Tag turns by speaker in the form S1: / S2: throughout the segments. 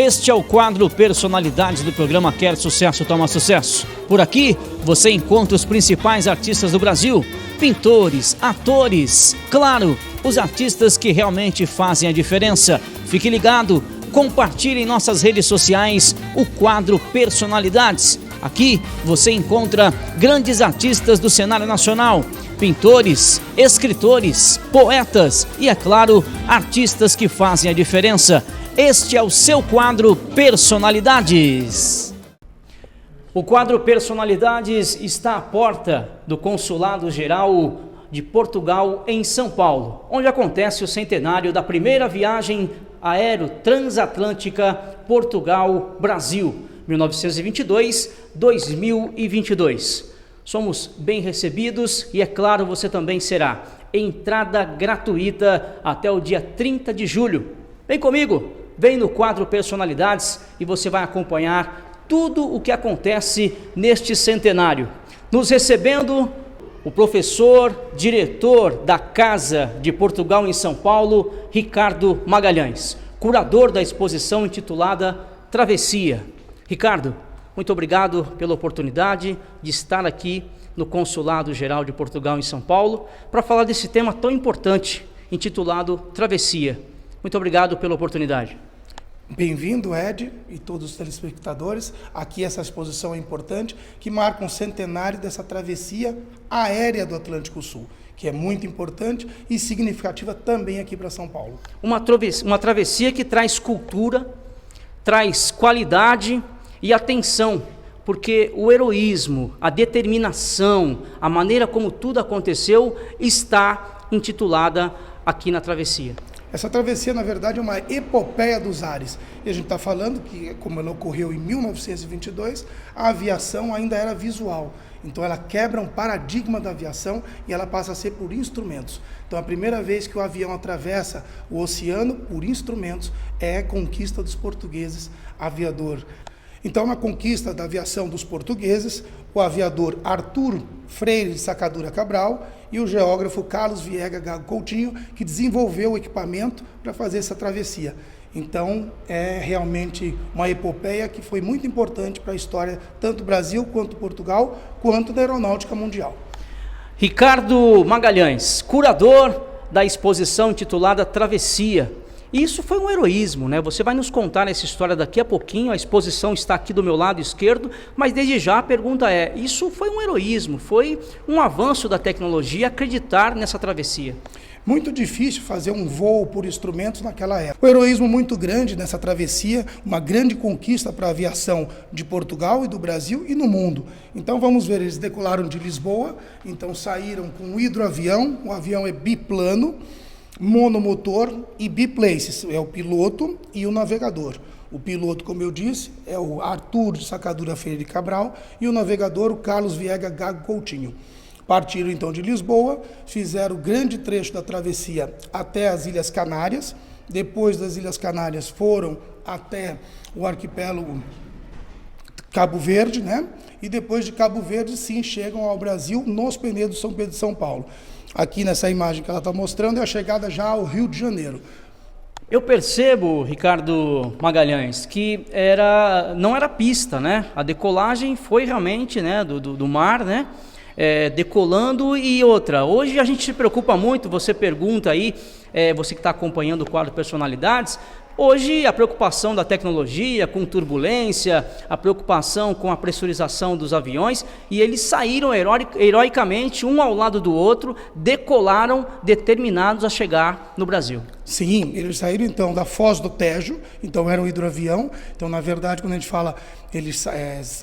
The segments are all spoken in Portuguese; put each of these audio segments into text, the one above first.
S1: Este é o quadro Personalidades do programa Quer Sucesso, Toma Sucesso. Por aqui, você encontra os principais artistas do Brasil, pintores, atores, claro, os artistas que realmente fazem a diferença. Fique ligado, compartilhe em nossas redes sociais o quadro Personalidades. Aqui você encontra grandes artistas do cenário nacional, pintores, escritores, poetas e, é claro, artistas que fazem a diferença. Este é o seu quadro Personalidades. O quadro Personalidades está à porta do Consulado Geral de Portugal em São Paulo, onde acontece o centenário da primeira viagem aero-transatlântica Portugal-Brasil, 1922-2022. Somos bem recebidos e, é claro, você também será. Entrada gratuita até o dia 30 de julho. Vem comigo, vem no quadro Personalidades e você vai acompanhar tudo o que acontece neste centenário. Nos recebendo o professor, diretor da Casa de Portugal em São Paulo, Ricardo Magalhães, curador da exposição intitulada Travessia. Ricardo, muito obrigado pela oportunidade de estar aqui no Consulado Geral de Portugal em São Paulo para falar desse tema tão importante, intitulado Travessia. Muito obrigado pela oportunidade.
S2: Bem-vindo, Ed, e todos os telespectadores. Aqui essa exposição é importante, que marca um centenário dessa travessia aérea do Atlântico Sul, que é muito importante e significativa também aqui para São Paulo.
S1: Uma travessia que traz cultura, traz qualidade e atenção, porque o heroísmo, a determinação, a maneira como tudo aconteceu está intitulada aqui na travessia.
S2: Essa travessia, na verdade, é uma epopeia dos ares. E a gente está falando que, como ela ocorreu em 1922, a aviação ainda era visual. Então ela quebra um paradigma da aviação e ela passa a ser por instrumentos. Então a primeira vez que o avião atravessa o oceano por instrumentos é conquista dos portugueses, aviador. Então, na conquista da aviação dos portugueses, o aviador Arthur Freire de Sacadura Cabral e o geógrafo Carlos Viega Gago Coutinho, que desenvolveu o equipamento para fazer essa travessia. Então, é realmente uma epopeia que foi muito importante para a história, tanto do Brasil, quanto Portugal, quanto da aeronáutica mundial.
S1: Ricardo Magalhães, curador da exposição intitulada Travessia. Isso foi um heroísmo, né? Você vai nos contar essa história daqui a pouquinho, a exposição está aqui do meu lado esquerdo, mas desde já a pergunta é, isso foi um heroísmo, foi um avanço da tecnologia acreditar nessa travessia?
S2: Muito difícil fazer um voo por instrumentos naquela época. O heroísmo muito grande nessa travessia, uma grande conquista para a aviação de Portugal e do Brasil e no mundo. Então vamos ver, eles decolaram de Lisboa, então saíram com um hidroavião, o avião é biplano, monomotor e biplaces, é o piloto e o navegador. O piloto, como eu disse, é o Arthur de Sacadura Freire Cabral e o navegador, o Carlos Viega Gago Coutinho. Partiram então de Lisboa, fizeram o grande trecho da travessia até as Ilhas Canárias, depois das Ilhas Canárias foram até o arquipélago Cabo Verde, né? E depois de Cabo Verde, sim, chegam ao Brasil, nos Penedos São Pedro e São Paulo. Aqui nessa imagem que ela está mostrando é a chegada já ao Rio de Janeiro.
S1: Eu percebo, Ricardo Magalhães, que não era pista, né? A decolagem foi realmente, né, do mar, né? Decolando e outra. Hoje a gente se preocupa muito, você pergunta aí, você que está acompanhando o quadro Personalidades, hoje a preocupação da tecnologia com turbulência, a preocupação com a pressurização dos aviões, e eles saíram heroicamente, um ao lado do outro, decolaram determinados a chegar no Brasil.
S2: Sim, eles saíram então da Foz do Tejo, então era um hidroavião, então na verdade quando a gente fala, eles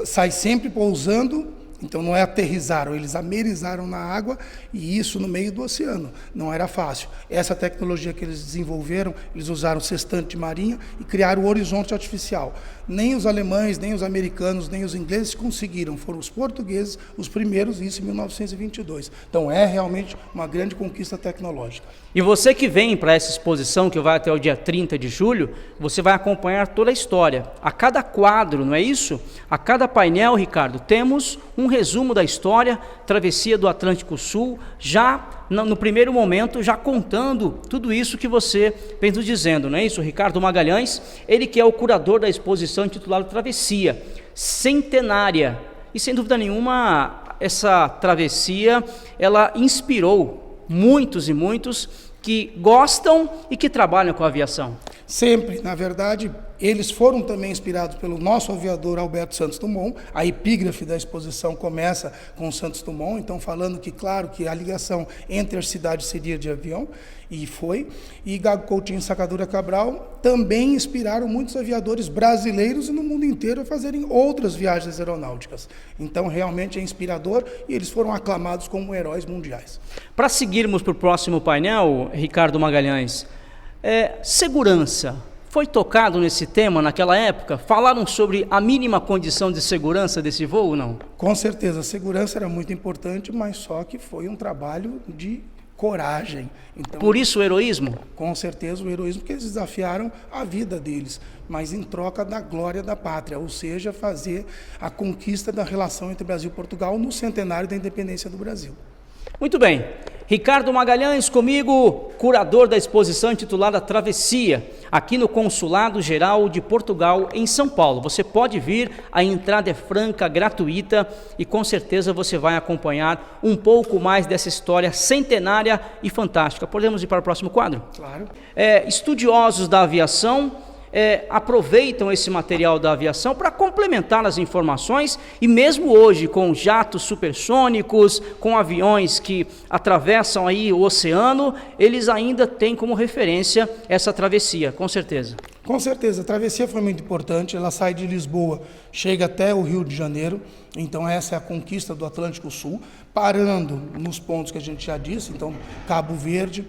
S2: saem sempre pousando. Então não é aterrizaram, eles amerizaram na água e isso no meio do oceano. Não era fácil. Essa tecnologia que eles desenvolveram, eles usaram sextante marinha e criaram o horizonte artificial. Nem os alemães, nem os americanos, nem os ingleses conseguiram. Foram os portugueses os primeiros, isso em 1922. Então é realmente uma grande conquista tecnológica.
S1: E você que vem para essa exposição, que vai até o dia 30 de julho, você vai acompanhar toda a história. A cada quadro, não é isso? A cada painel, Ricardo, temos um um resumo da história, travessia do Atlântico Sul, já no primeiro momento, já contando tudo isso que você vem nos dizendo, não é isso? Ricardo Magalhães, ele que é o curador da exposição intitulada Travessia, centenária, e sem dúvida nenhuma, essa travessia, ela inspirou muitos e muitos que gostam e que trabalham com a aviação.
S2: Sempre, na verdade, eles foram também inspirados pelo nosso aviador Alberto Santos Dumont. A epígrafe da exposição começa com o Santos Dumont, então falando que, claro, que a ligação entre as cidades seria de avião, e foi. E Gago Coutinho e Sacadura Cabral também inspiraram muitos aviadores brasileiros e no mundo inteiro a fazerem outras viagens aeronáuticas. Então, realmente é inspirador e eles foram aclamados como heróis mundiais.
S1: Para seguirmos para o próximo painel, Ricardo Magalhães, segurança. Foi tocado nesse tema naquela época? Falaram sobre a mínima condição de segurança desse voo ou não?
S2: Com certeza, a segurança era muito importante, mas só que foi um trabalho de coragem. Então,
S1: por isso o heroísmo?
S2: Com certeza o heroísmo, porque eles desafiaram a vida deles, mas em troca da glória da pátria, ou seja, fazer a conquista da relação entre Brasil e Portugal no centenário da independência do Brasil.
S1: Muito bem. Ricardo Magalhães comigo, curador da exposição intitulada Travessia, aqui no Consulado Geral de Portugal, em São Paulo. Você pode vir, a entrada é franca, gratuita e com certeza você vai acompanhar um pouco mais dessa história centenária e fantástica. Podemos ir para o próximo quadro?
S2: Claro.
S1: Estudiosos da aviação aproveitam esse material da aviação para complementar as informações e mesmo hoje com jatos supersônicos, com aviões que atravessam aí o oceano, eles ainda têm como referência essa travessia, com certeza.
S2: Com certeza, a travessia foi muito importante, ela sai de Lisboa, chega até o Rio de Janeiro, então essa é a conquista do Atlântico Sul, parando nos pontos que a gente já disse, então Cabo Verde,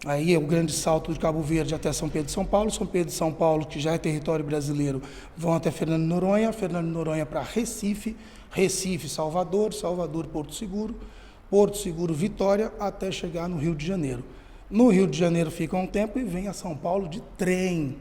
S2: aí é o grande salto de Cabo Verde até São Pedro de São Paulo, que já é território brasileiro, vão até Fernando de Noronha para Recife, Salvador, Porto Seguro, Vitória, até chegar no Rio de Janeiro. No Rio de Janeiro fica um tempo e vem a São Paulo de trem.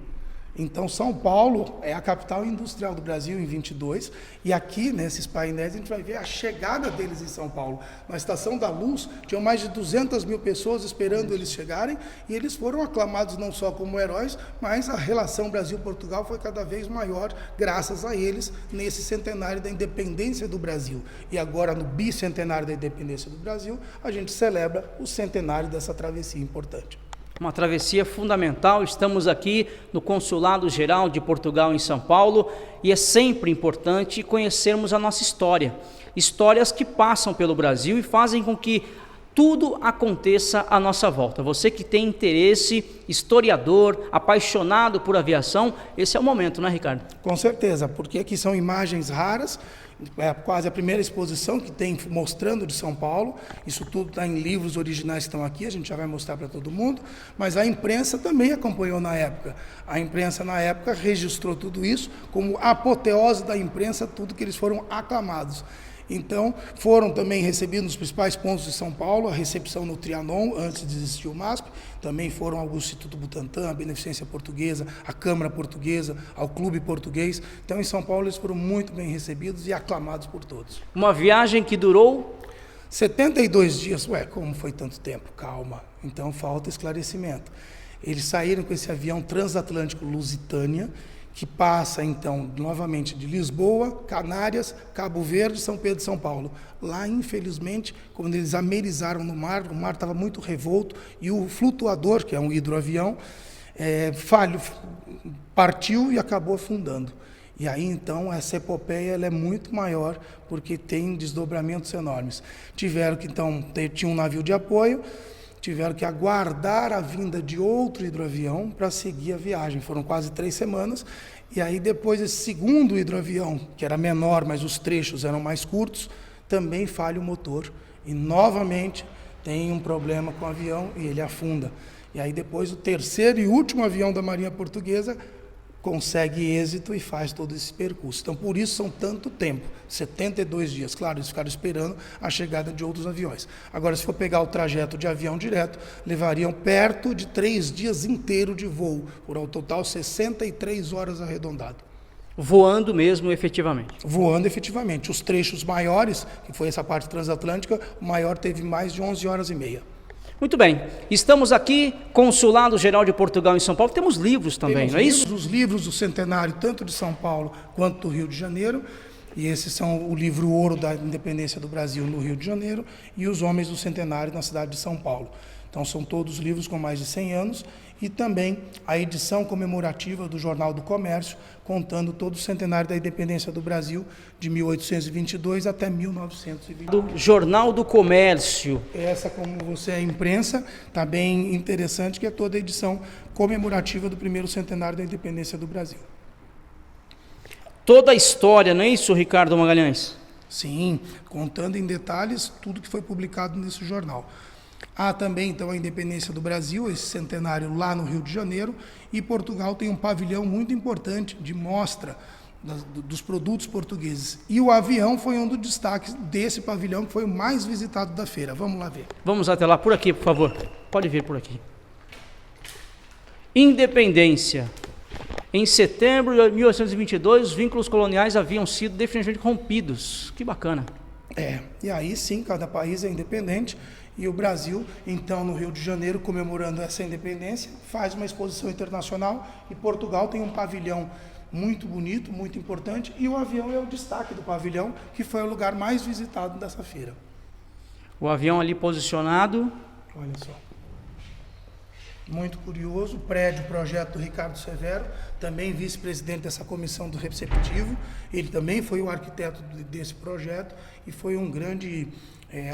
S2: Então, São Paulo é a capital industrial do Brasil em 22, e aqui, nesses painéis, a gente vai ver a chegada deles em São Paulo. Na Estação da Luz, tinham mais de 200 mil pessoas esperando eles chegarem, e eles foram aclamados não só como heróis, mas a relação Brasil-Portugal foi cada vez maior, graças a eles, nesse centenário da independência do Brasil. E agora, no bicentenário da independência do Brasil, a gente celebra o centenário dessa travessia importante.
S1: Uma travessia fundamental, estamos aqui no Consulado Geral de Portugal em São Paulo e é sempre importante conhecermos a nossa história. Histórias que passam pelo Brasil e fazem com que tudo aconteça à nossa volta. Você que tem interesse, historiador, apaixonado por aviação, esse é o momento, não é, Ricardo?
S2: Com certeza, porque aqui são imagens raras, é quase a primeira exposição que tem mostrando de São Paulo, isso tudo está em livros originais que estão aqui, a gente já vai mostrar para todo mundo, mas a imprensa também acompanhou na época. A imprensa na época registrou tudo isso como a apoteose da imprensa, tudo que eles foram aclamados. Então, foram também recebidos nos principais pontos de São Paulo, a recepção no Trianon, antes de existir o MASP, também foram ao Instituto Butantan, a Beneficência Portuguesa, a Câmara Portuguesa, ao Clube Português. Então, em São Paulo, eles foram muito bem recebidos e aclamados por todos.
S1: Uma viagem que durou
S2: 72 dias. Ué, como foi tanto tempo? Calma. Então, falta esclarecimento. Eles saíram com esse avião transatlântico Lusitânia, que passa, então, novamente de Lisboa, Canárias, Cabo Verde, São Pedro e São Paulo. Lá, infelizmente, quando eles amerizaram no mar, o mar estava muito revolto e o flutuador, que é um hidroavião, partiu e acabou afundando. E aí, então, essa epopeia ela é muito maior, porque tem desdobramentos enormes. Tiveram que, então, tinha um navio de apoio, tiveram que aguardar a vinda de outro hidroavião para seguir a viagem. Foram quase 3 semanas, e aí depois esse segundo hidroavião, que era menor, mas os trechos eram mais curtos, também falha o motor, e novamente tem um problema com o avião e ele afunda. E aí depois o terceiro e último avião da Marinha Portuguesa consegue êxito e faz todo esse percurso. Então, por isso são tanto tempo, 72 dias. Claro, eles ficaram esperando a chegada de outros aviões. Agora, se for pegar o trajeto de avião direto, levariam perto de 3 dias inteiros de voo, por ao total 63 horas arredondado.
S1: Voando mesmo, efetivamente.
S2: Voando efetivamente. Os trechos maiores, que foi essa parte transatlântica, o maior teve mais de 11 horas e meia.
S1: Muito bem. Estamos aqui, Consulado Geral de Portugal em São Paulo. Temos livros também, não é isso?
S2: Os livros do centenário, tanto de São Paulo quanto do Rio de Janeiro. E esses são o livro Ouro da Independência do Brasil no Rio de Janeiro e Os Homens do Centenário na cidade de São Paulo. Então são todos livros com mais de 100 anos e também a edição comemorativa do Jornal do Comércio, contando todo o centenário da independência do Brasil, de 1822 até 1920.
S1: Do Jornal do Comércio.
S2: Essa, como você é imprensa, está bem interessante, que é toda a edição comemorativa do primeiro centenário da independência do Brasil.
S1: Toda a história, não é isso, Ricardo Magalhães?
S2: Sim, contando em detalhes tudo que foi publicado nesse jornal. Há também, então, a independência do Brasil, esse centenário lá no Rio de Janeiro, e Portugal tem um pavilhão muito importante de mostra dos produtos portugueses. E o avião foi um dos destaques desse pavilhão, que foi o mais visitado da feira. Vamos lá ver.
S1: Vamos até lá, por aqui, por favor. Pode vir por aqui. Independência. Em setembro de 1822, os vínculos coloniais haviam sido definitivamente rompidos. Que bacana.
S2: E aí sim, cada país é independente. E o Brasil, então, no Rio de Janeiro, comemorando essa independência, faz uma exposição internacional e Portugal tem um pavilhão muito bonito, muito importante, e o avião é o destaque do pavilhão, que foi o lugar mais visitado dessa feira.
S1: O avião ali posicionado.
S2: Olha só. Muito curioso, projeto do Ricardo Severo, também vice-presidente dessa comissão do receptivo. Ele também foi o arquiteto desse projeto e foi um grande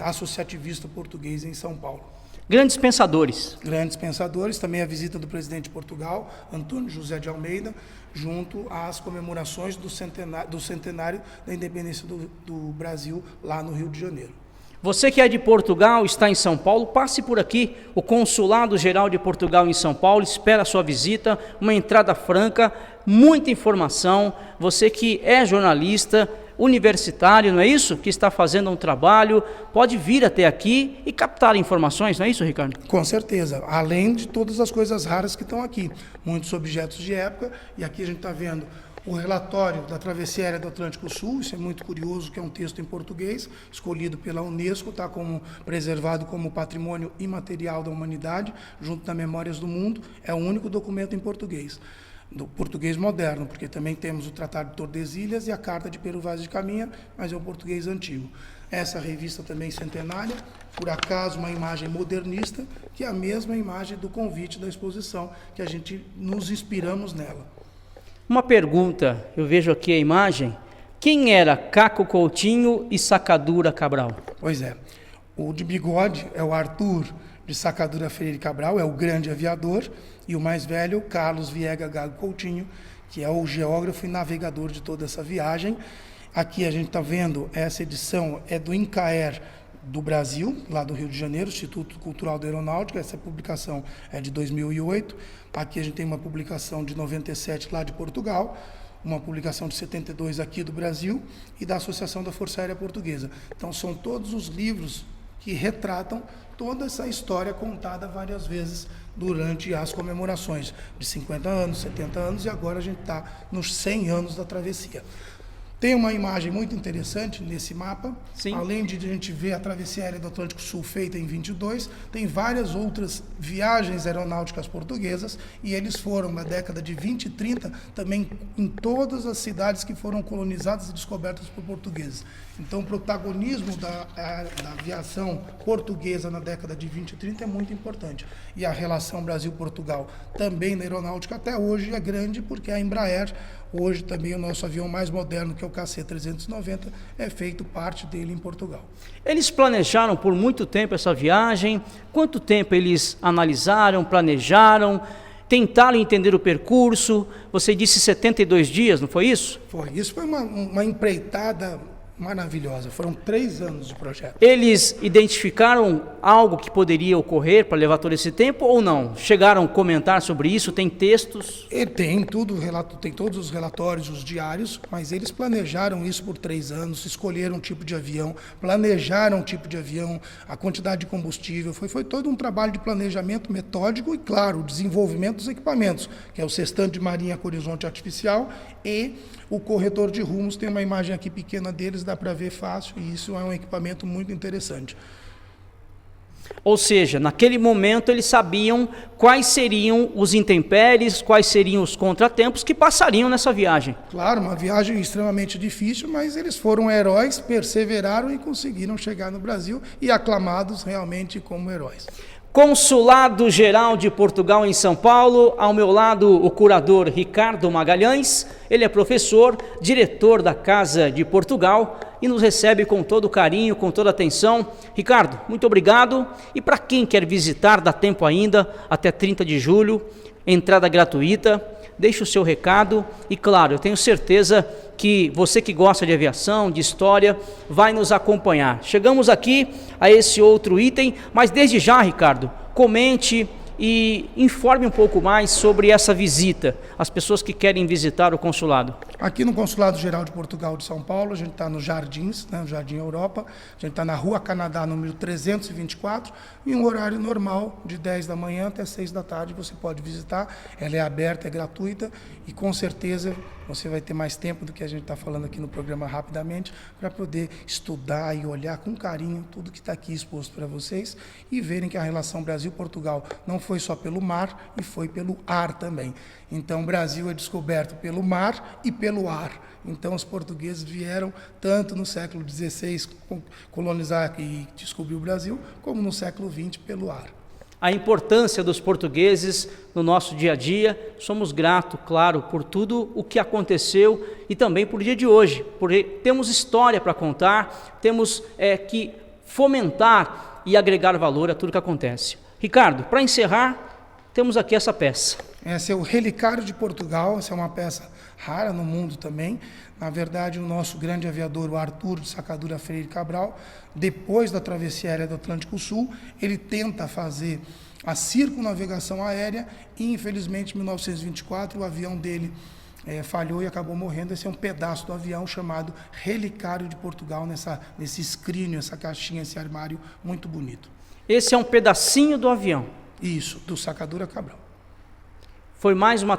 S2: associativista português em São Paulo.
S1: Grandes pensadores.
S2: Grandes pensadores, também a visita do presidente de Portugal, Antônio José de Almeida, junto às comemorações do centenário da independência do Brasil, lá no Rio de Janeiro.
S1: Você que é de Portugal, está em São Paulo, passe por aqui. O Consulado Geral de Portugal em São Paulo espera a sua visita, uma entrada franca, muita informação. Você que é jornalista, universitário, não é isso? Que está fazendo um trabalho, pode vir até aqui e captar informações, não é isso, Ricardo?
S2: Com certeza, além de todas as coisas raras que estão aqui, muitos objetos de época, e aqui a gente está vendo o relatório da Travessia Aérea do Atlântico Sul, isso é muito curioso, que é um texto em português, escolhido pela Unesco, está preservado como patrimônio imaterial da humanidade, junto das Memórias do Mundo, é o único documento em português, do português moderno, porque também temos o Tratado de Tordesilhas e a Carta de Pero Vaz de Caminha, mas é o português antigo. Essa revista também centenária, por acaso uma imagem modernista, que é a mesma imagem do convite da exposição, que a gente nos inspiramos nela.
S1: Uma pergunta, eu vejo aqui a imagem, quem era Caco Coutinho e Sacadura Cabral?
S2: Pois é, o de bigode é o Arthur de Sacadura Freire Cabral, é o grande aviador, e o mais velho, Carlos Viega Gago Coutinho, que é o geógrafo e navegador de toda essa viagem. Aqui a gente está vendo, essa edição é do INCAER do Brasil, lá do Rio de Janeiro, Instituto Cultural da Aeronáutica, essa publicação é de 2008. Aqui a gente tem uma publicação de 97 lá de Portugal, uma publicação de 72 aqui do Brasil e da Associação da Força Aérea Portuguesa. Então são todos os livros que retratam toda essa história contada várias vezes durante as comemorações de 50 anos, 70 anos e agora a gente está nos 100 anos da travessia. Tem uma imagem muito interessante nesse mapa.
S1: Sim.
S2: Além de a gente ver a Travessia Aérea do Atlântico Sul feita em 22, tem várias outras viagens aeronáuticas portuguesas e eles foram, na década de 20 e 30, também em todas as cidades que foram colonizadas e descobertas por portugueses. Então, o protagonismo da aviação portuguesa na década de 20 e 30 é muito importante. E a relação Brasil-Portugal também na aeronáutica até hoje é grande, porque a Embraer, hoje também o nosso avião mais moderno, que é o KC-390, é feito parte dele em Portugal.
S1: Eles planejaram por muito tempo essa viagem? Quanto tempo eles analisaram, planejaram, tentaram entender o percurso? Você disse 72 dias, não foi isso?
S2: Foi. Isso foi uma empreitada maravilhosa. Foram 3 anos de projeto.
S1: Eles identificaram algo que poderia ocorrer para levar todo esse tempo ou não? Chegaram a comentar sobre isso? Tem textos?
S2: Tem todos os relatórios, os diários, mas eles planejaram isso por 3 anos, escolheram um tipo de avião, planejaram um tipo de avião, a quantidade de combustível, foi todo um trabalho de planejamento metódico e, claro, o desenvolvimento dos equipamentos, que é o sextante de marinha com horizonte artificial e o corretor de rumos. Tem uma imagem aqui pequena deles, dá para ver fácil, e isso é um equipamento muito interessante.
S1: Ou seja, naquele momento eles sabiam quais seriam os intempéries, quais seriam os contratempos que passariam nessa viagem.
S2: Claro, uma viagem extremamente difícil, mas eles foram heróis, perseveraram e conseguiram chegar no Brasil e aclamados realmente como heróis.
S1: Consulado Geral de Portugal em São Paulo, ao meu lado o curador Ricardo Magalhães. Ele é professor, diretor da Casa de Portugal e nos recebe com todo carinho, com toda atenção. Ricardo, muito obrigado. E para quem quer visitar, dá tempo ainda, até 30 de julho, entrada gratuita. Deixe o seu recado e, claro, eu tenho certeza que você que gosta de aviação, de história, vai nos acompanhar. Chegamos aqui a esse outro item, mas desde já, Ricardo, comente e informe um pouco mais sobre essa visita, as pessoas que querem visitar o consulado.
S2: Aqui no Consulado Geral de Portugal de São Paulo, a gente está nos Jardins, no Jardim Europa, a gente está na Rua Canadá, número 324, em um horário normal, de 10 da manhã até 6 da tarde, você pode visitar, ela é aberta, é gratuita, e com certeza você vai ter mais tempo do que a gente está falando aqui no programa rapidamente, para poder estudar e olhar com carinho tudo que está aqui exposto para vocês, e verem que a relação Brasil-Portugal não foi só pelo mar, e foi pelo ar também. Então, o Brasil é descoberto pelo mar e pelo ar. Então, os portugueses vieram tanto no século XVI colonizar e descobrir o Brasil, como no século XX pelo ar.
S1: A importância dos portugueses no nosso dia a dia, somos gratos, claro, por tudo o que aconteceu e também por dia de hoje, porque temos história para contar, temos que fomentar e agregar valor a tudo que acontece. Ricardo, para encerrar, temos aqui essa peça.
S2: Esse é o Relicário de Portugal, essa é uma peça rara no mundo também. Na verdade, o nosso grande aviador, o Arthur de Sacadura Freire Cabral, depois da travessia aérea do Atlântico Sul, ele tenta fazer a circunnavegação aérea e, infelizmente, em 1924, o avião dele falhou e acabou morrendo. Esse é um pedaço do avião chamado Relicário de Portugal, nesse escrínio, essa caixinha, esse armário muito bonito.
S1: Esse é um pedacinho do avião?
S2: Isso, do Sacadura Cabral.
S1: Foi mais uma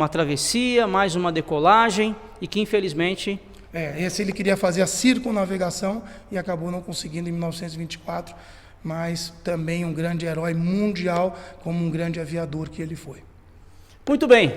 S1: travessia, mais uma decolagem e que infelizmente...
S2: Esse ele queria fazer a circunnavegação e acabou não conseguindo em 1924, mas também um grande herói mundial, como um grande aviador que ele foi.
S1: Muito bem,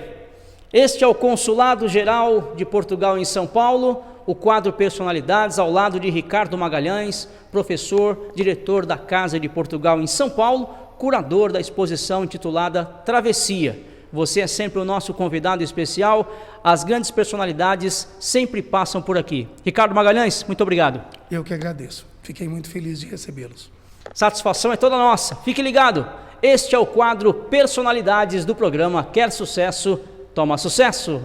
S1: este é o Consulado Geral de Portugal em São Paulo, o quadro Personalidades, ao lado de Ricardo Magalhães, professor, diretor da Casa de Portugal em São Paulo, curador da exposição intitulada Travessia. Você é sempre o nosso convidado especial, as grandes personalidades sempre passam por aqui. Ricardo Magalhães, muito obrigado.
S2: Eu que agradeço, fiquei muito feliz de recebê-los.
S1: Satisfação é toda nossa, fique ligado. Este é o quadro Personalidades do programa Quer Sucesso, Toma Sucesso.